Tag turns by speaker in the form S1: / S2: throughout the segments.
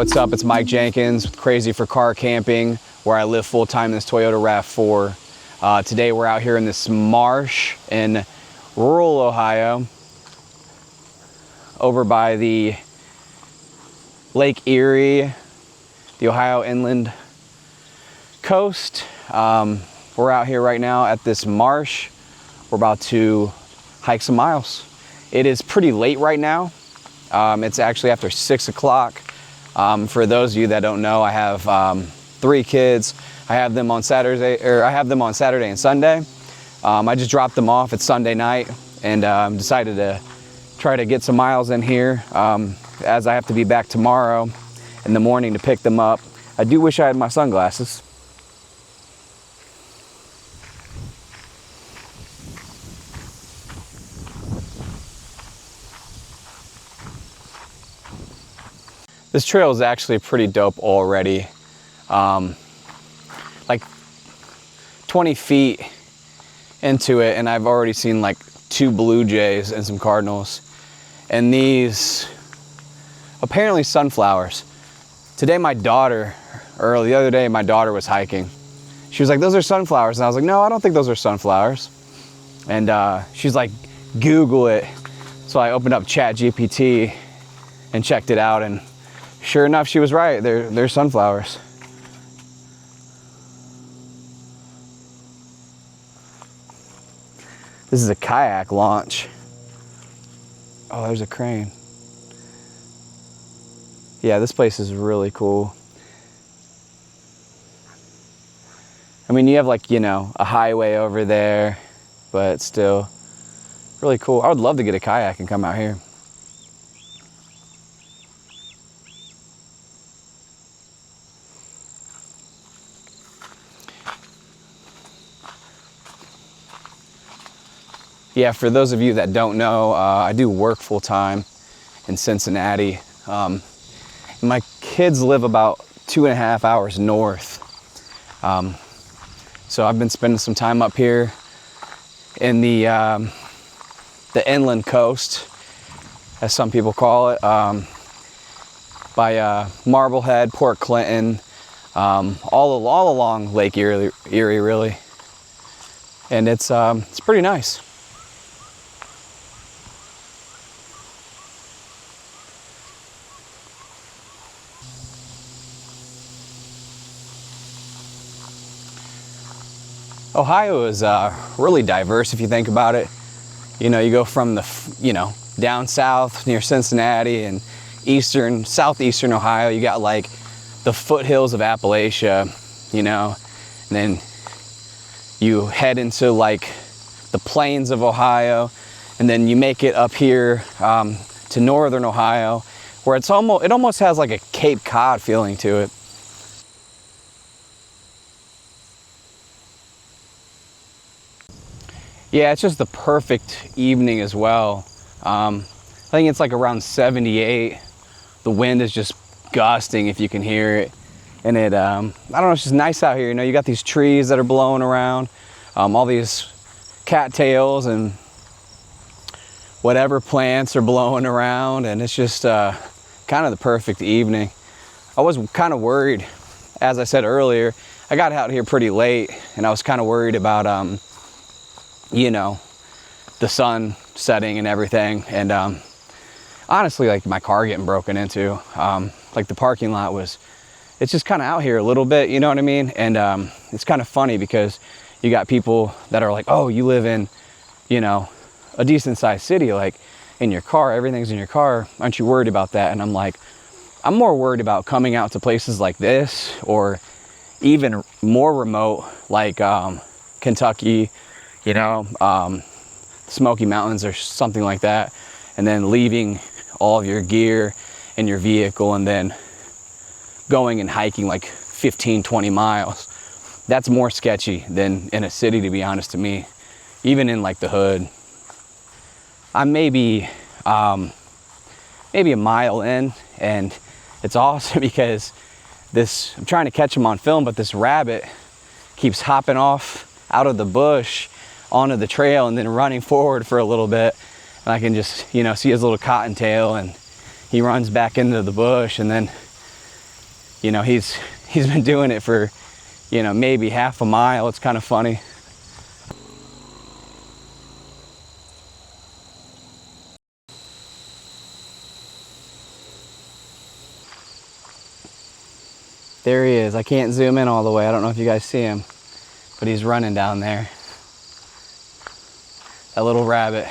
S1: What's up? It's Mike Jenkins with Crazy for Car Camping, where I live full-time in this Toyota RAV4. Today we're out here in this marsh in rural Ohio, over by the Lake Erie, the Ohio inland coast. We're out here right now at this marsh. We're about to hike some miles. It is pretty late right now. It's actually after 6 o'clock. For those of you that don't know, I have 3 kids. I have them on Saturday and Sunday. I just dropped them off. It's Sunday night, and decided to try to get some miles in here, as I have to be back tomorrow in the morning to pick them up. I do wish I had my sunglasses. This trail is actually pretty dope already. Like 20 feet into it, and I've already seen like 2 blue jays and some cardinals. And these, apparently sunflowers. Today my daughter, or the other day my daughter was hiking. She was like, "Those are sunflowers." And I was like, "No, I don't think those are sunflowers." And she's like, "Google it." So I opened up ChatGPT and checked it out, and sure enough, she was right. They're sunflowers. This is a kayak launch. Oh, there's a crane. Yeah, this place is really cool. I mean, you have like, you know, a highway over there, but still really cool. I would love to get a kayak and come out here. Yeah, for those of you that don't know, I do work full-time in Cincinnati. My kids live about 2.5 hours north. So I've been spending some time up here in the inland coast, as some people call it, by Marblehead, Port Clinton, all along Lake Erie really. And it's pretty nice. Ohio is really diverse if you think about it. You know, you go from the, down south near Cincinnati and southeastern Ohio, you got like the foothills of Appalachia, and then you head into like the plains of Ohio, and then you make it up here to northern Ohio, where it almost has like a Cape Cod feeling to it. Yeah, it's just the perfect evening as well. I think it's like around 78. The wind is just gusting, if you can hear it. And I don't know, it's just nice out here. You got these trees that are blowing around, all these cattails and whatever plants are blowing around. And it's just kind of the perfect evening. I was kind of worried, as I said earlier, I got out here pretty late, and I was kind of worried about the sun setting and everything, and honestly, like my car getting broken into, like the parking lot it's just kind of out here a little bit, you know what I mean? And it's kind of funny because you got people that are like, "Oh, you live in a decent sized city, like in your car, everything's in your car, aren't you worried about that?" And I'm like, I'm more worried about coming out to places like this, or even more remote, like Kentucky, Smoky Mountains or something like that, and then leaving all of your gear in your vehicle and then going and hiking like 15-20 miles. That's more sketchy than in a city, to be honest, to me, even in like the hood. I'm maybe a mile in, and it's awesome because I'm trying to catch him on film, but this rabbit keeps hopping off out of the bush onto the trail and then running forward for a little bit, and I can just see his little cottontail, and he runs back into the bush, and then you know, he's been doing it for, you know, maybe half a mile. It's kind of funny. There he is. I can't zoom in all the way. I don't know if you guys see him, but he's running down there. That little rabbit.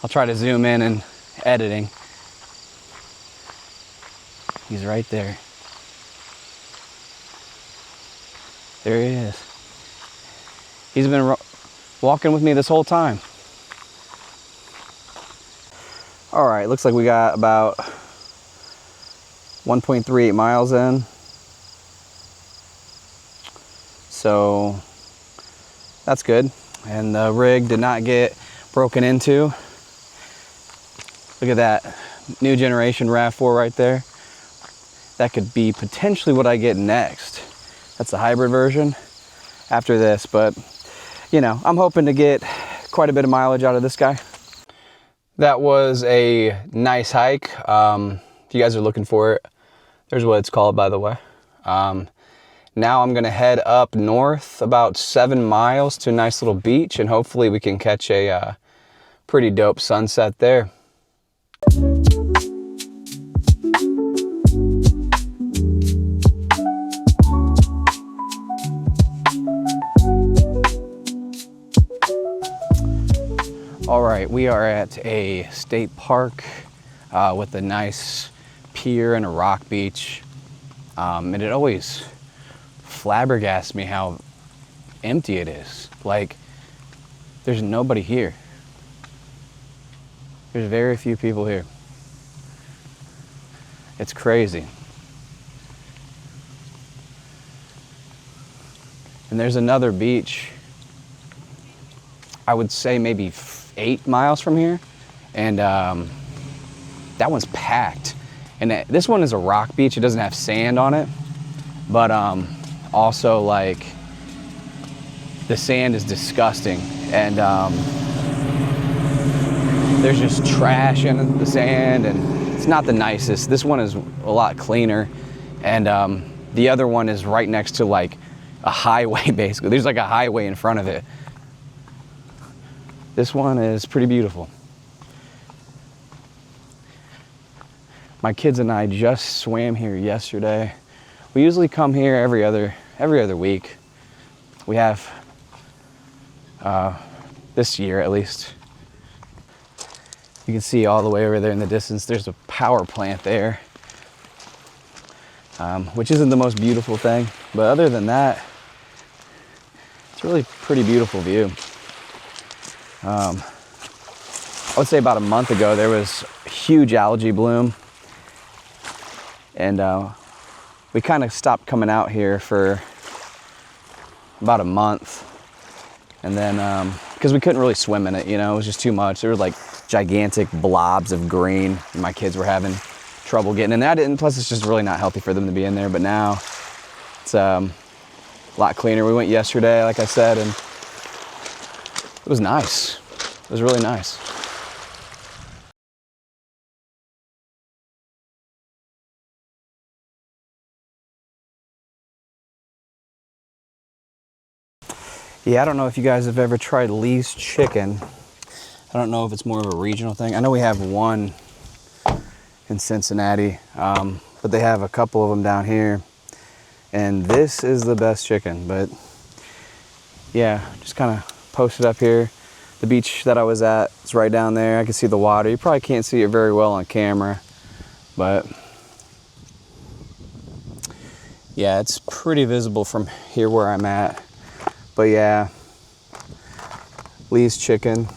S1: I'll try to zoom in and editing. He's right there. There he is. He's been walking with me this whole time. All right, looks like we got about 1.38 miles in. So that's good. And the rig did not get broken into. Look at that new generation RAV4 right there. That could be potentially what I get next. That's the hybrid version after this, but you know, I'm hoping to get quite a bit of mileage out of this guy. That was a nice hike. If you guys are looking for it, there's what it's called, by the way. Now I'm gonna head up north about 7 miles to a nice little beach, and hopefully we can catch a pretty dope sunset there. All right, we are at a state park with a nice pier and a rock beach. And it always flabbergasts me how empty it is. Like, there's nobody here. There's very few people here. It's crazy. And there's another beach, I would say maybe 8 miles from here, and that one's packed. And this one is a rock beach. It doesn't have sand on it, but also, like, the sand is disgusting, and there's just trash in the sand, and it's not the nicest. This one is a lot cleaner, and the other one is right next to like a highway. Basically, there's like a highway in front of it. This one is pretty beautiful. My kids and I just swam here yesterday. We usually come here every other week. We have this year at least. You can see all the way over there in the distance, there's a power plant there, which isn't the most beautiful thing, but other than that, it's a really pretty beautiful view. I would say about a month ago there was a huge algae bloom, and we kind of stopped coming out here for about a month, and then because we couldn't really swim in it, you know, it was just too much. There were like gigantic blobs of green, and my kids were having trouble getting in that, and plus it's just really not healthy for them to be in there. But now it's a lot cleaner. We went yesterday, like I said, and it was nice. It was really nice. Yeah, I don't know if you guys have ever tried Lee's Chicken. I don't know if it's more of a regional thing. I know we have one in Cincinnati, but they have a couple of them down here. And this is the best chicken, but yeah, just kind of posted up here. The beach that I was at is right down there. I can see the water. You probably can't see it very well on camera, but yeah, it's pretty visible from here where I'm at. But yeah, Lee's Chicken.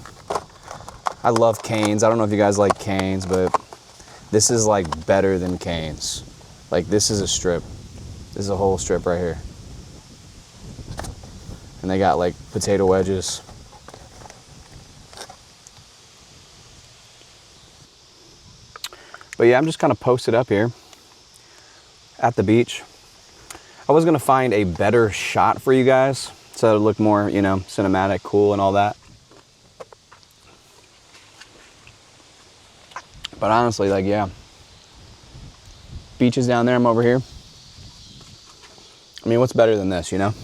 S1: I love Cane's. I don't know if you guys like Cane's, but this is like better than Cane's. Like, this is a strip. This is a whole strip right here. And they got like potato wedges. But yeah, I'm just kind of posted up here at the beach. I was gonna find a better shot for you guys, so it would look more, you know, cinematic, cool, and all that. But honestly, like, yeah, beaches down there. I'm over here. I mean, what's better than this, you know?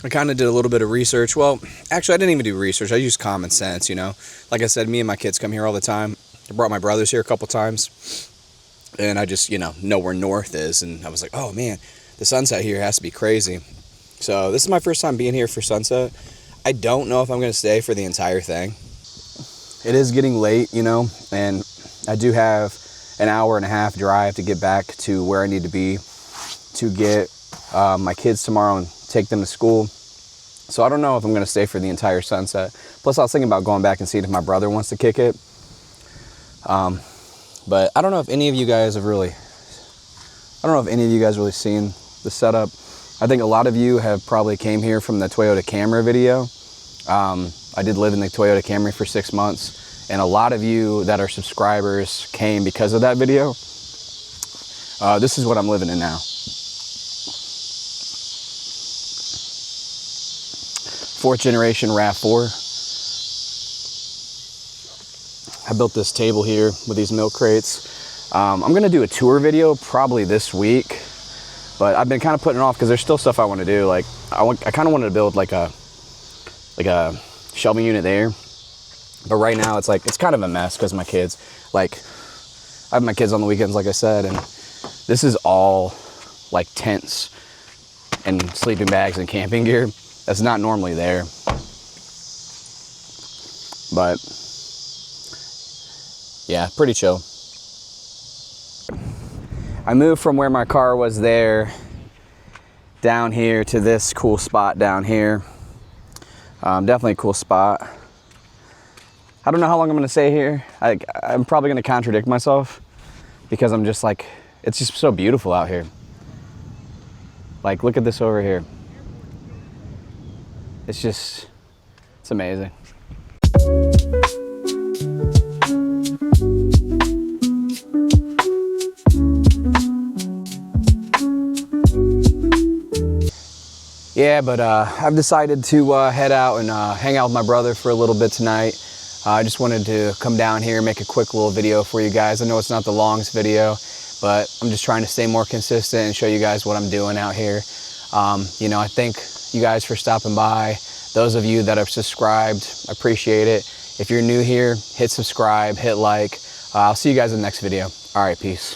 S1: I kind of did a little bit of research. Well, actually, I didn't even do research. I used common sense, you know? Like I said, me and my kids come here all the time. I brought my brothers here a couple times. And I just, you know where north is. And I was like, oh, man, the sunset here has to be crazy. So this is my first time being here for sunset. I don't know if I'm going to stay for the entire thing. It is getting late, you know, and I do have an hour and a half drive to get back to where I need to be to get my kids tomorrow and take them to school. So I don't know if I'm going to stay for the entire sunset. Plus, I was thinking about going back and seeing if my brother wants to kick it. But I don't know if any of you guys have really, seen the setup. I think a lot of you have probably came here from the Toyota Camry video. I did live in the Toyota Camry for 6 months, and a lot of you that are subscribers came because of that video. This is what I'm living in now. 4th generation RAV4. I built this table here with these milk crates. I'm gonna do a tour video probably this week, but I've been kind of putting it off because there's still stuff I want to do. Like I kind of wanted to build like a shelving unit there, but right now it's kind of a mess because my kids, like I have my kids on the weekends, like I said, and this is all like tents and sleeping bags and camping gear. That's not normally there, but yeah, pretty chill. I moved from where my car was there down here to this cool spot down here. Definitely a cool spot. I don't know how long I'm gonna stay here. I'm probably gonna contradict myself because I'm just like, it's just so beautiful out here. Like, look at this over here. It's amazing. Yeah, but I've decided to head out and hang out with my brother for a little bit tonight. I just wanted to come down here and make a quick little video for you guys. I know it's not the longest video, but I'm just trying to stay more consistent and show you guys what I'm doing out here. You know, I thank you guys for stopping by. Those of you that have subscribed, I appreciate it. If you're new here, hit subscribe, hit like. I'll see you guys in the next video. All right, peace.